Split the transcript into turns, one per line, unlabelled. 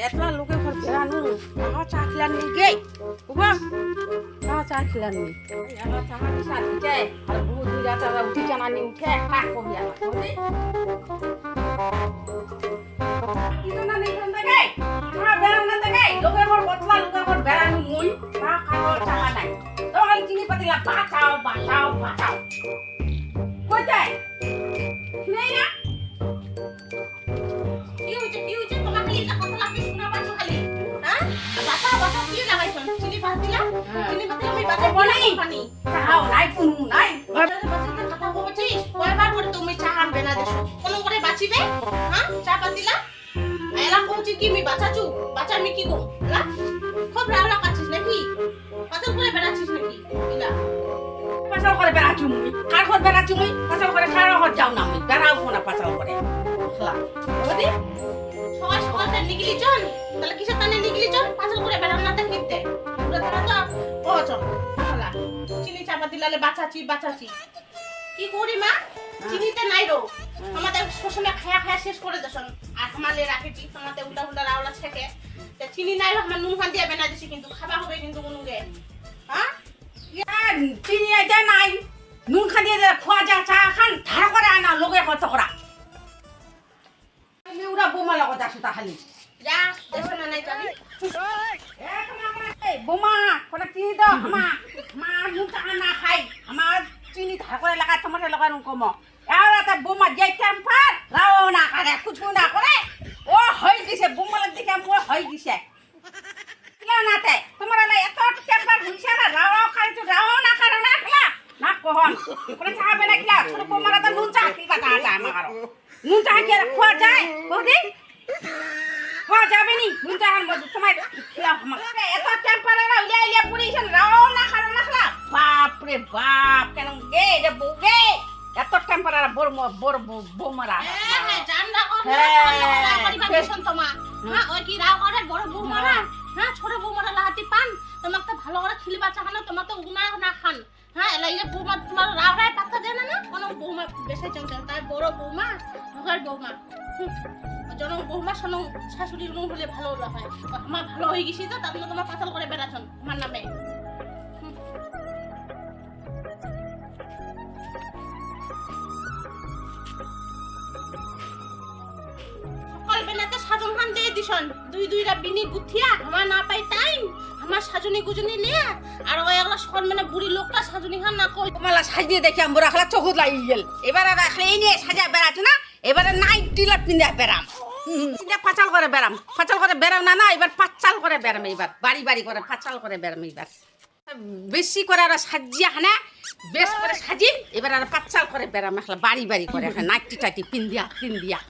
Etlah lu ke perjalanan, kau cakilan ni gay, ubah, kau cakilan ni. Kalau cakap bisa gay, kalau buat dia cara uji jangan ni gay, kah kau ya, okey? Itu nanti nanti gay, kau beran nanti gay, lu ke perjalanan, lu ke beran mui, kau cakap ni. Tahu kalau sini pasti lah bacau. Kau cak, ni ya? Tahu, naik pun naik.
তুমি চাহান বেনা দেছো কোন করে বাঁচিবে হ্যাঁ চা পাতিলা এলা কইছি কি me বাঁচাচু বাঁচা মি কি গো লা খুব রাওলা কাছিস নাকি পাতল করে বেড়াচ্ছিস নাকি ইলা
পাচাল করে বেড়াচ্ছি মুই কার ঘর বেড়াচ্ছি মুই পাচাল করে কার ঘর যাও না মুই বেড়াও কোনা পাচাল করে খলা বুঝি
সকাল সকাল তার নিগলি চল তাহলে কিসের তানে নিগলি চল পাতল করে বেড়াম না তা কিতে পুরো তারা তো ও চল খলা চিনি চা পাতিলালে বাঁচাচ্ছি কি করি মা চিনিতে নাই রো আমাদের শোষণে খায়া শেষ করে দেছন আর আমালে রাখেছি তোমাতে উল্টা রাওলা ছেকে তে চিনি নাই রো আমার নুন খান দিয়া বেনা দিছি কিন্তু খাবা হবে কিন্তু কোনুগে হ্যাঁ
চিনি আইতা নাই নুন খান দিয়ে খোয়া যা চা খান ধারা করে আনা লোকে কত করা আমি ওরা বোমা লগত আছো তাহলে
যা দেছ না নাই জানি
বোমা কোনা চিনি দাও মা নুন চা না খাই আমার চিনি ধারা করে লাগা তোমার লাগা নুন কম আর একটা বোমা যাই টেম্পার রাও না করে কিছু না করে ও হই দিছে বোমা লাগ দেখে মোর হই দিছে কেন নাতে তোমার লাই এত টেম্পার হইছে না রাও খাই তো রাও না করে না খেলা না কোহন কোন চাবে না কিলা ছোট বোমারা তো নুন চা কিবা চা আমার নুন চা কি খোয়া যায় বৌদি খোয়া যাবে নি নুন চা তোমার খিলা আমার এত টেম্পার উলিয়া পুরিছেন রাও না করে না খেলা বাপ রে বাপ কেন গে রে বউগে এত টেম্পার বড় বোমারা
হ্যাঁ জানলা করে পরিবার দেশন তোমা হ্যাঁ ওই কি রাও করে বড় বৌমারা হ্যাঁ ছোট বৌমারা লাহাতি পান তোমাক তো ভালো করে খিলবা চাখানো তোমার তো উনা না খান হ্যাঁ এলা ইয়ে বৌমা তোমার রাওরাই পাত্তা দেয় না কোন বৌমা বেশি চঞ্চল তাই বড় বৌমা ঘর বৌমা জন বৌমা শোনো শাশুড়ির মুখ হলে ভালো হয় আমার ভালো হয়ে গেছি তো তার তোমার পাতাল করে বেড়াচ্ছেন আমার নামে সকাল বেলাতে সাজন খান দিয়ে দিছন দুইটা বিনি গুথিয়া আমার না পাই টাইম আমার সাজনি গুজনি লিয়া আর ওই একলা সর মানে বুড়ি লোকটা সাজনি খান না কই
তোমালা সাজিয়ে দেখি আমরা খালা চোখত লাগি গেল এবারে রাখলে এই নিয়ে সাজা বেড়াচ্ছ না এবারে নাইট টিলার পিন্দা বেড়াম পাচাল করে বেড়াম না এবার পাচাল করে বেড়াম এবার বাড়ি করে পাচাল করে বেড়াম এবার বেশি করে আর সাজিয়া হানা বেশ করে সাজিম এবার আর পাচাল করে বেড়াম বাড়ি করে নাইটি টাইটি পিন্দিয়া